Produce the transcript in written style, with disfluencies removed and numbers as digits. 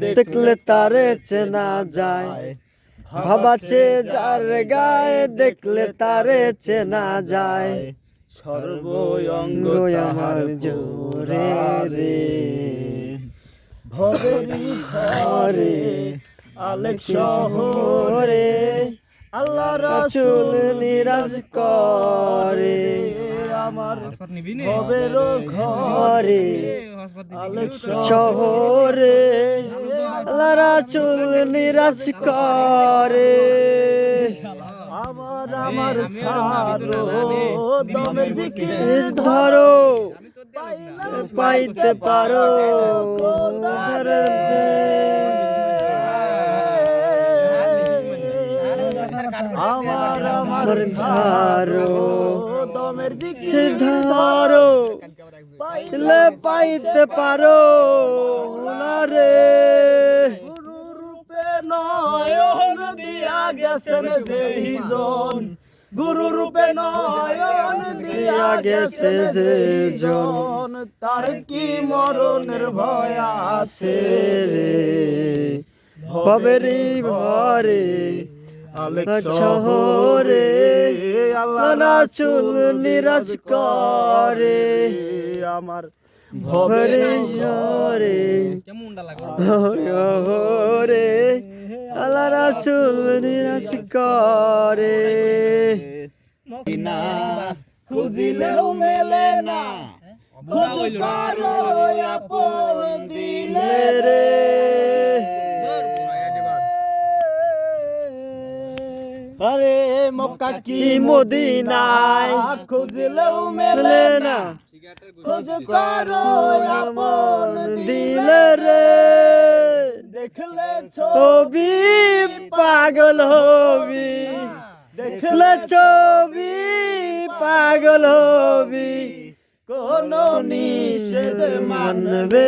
দেখলে তারে চেনা যায়, ভাবাছে যার গায়ে দেখলে তারে চেনা যায়। সর্বঙ্গ আমার জোরে রে ভবেরি ঘরে আলেক শহরে আল্লাহ রাসূল নিরাজ করে আমার ভবের ঘরে আলেক শহরে আল্লাহ রাসূল নিরাজ করে। আমার সারো দমের জিকির ধরো পাইতে পারো আমার ছাড়ো দমের জিকির ধরো পাইতে পারো না রে। গুরু রূপে নয়ন দিয়া গেছেন যেইজন, গুরু রূপে নয়ন দিয়া গেছে যেজন, তার কি মরণের ভয় আছে রে। ভবেরি ঘরে আলেক শহরে আল্লাহ রাসূল নিরাজ করে আমার ভবেরি শহরে শহরে আল্লাহ রাসূল নিরাজ করে। না খুঁজিলেও মেলে না, খোঁজ কারো আপন দিলে রে। আরে মক্কা কি মদিনায় খুঁজলেও মেলে না, খোঁজ কারো আপন দিলে রে। দেখলে ছবি পাগল হবি, দেখলে ছবি পাগল হবি, কোন নিষেধ মানবে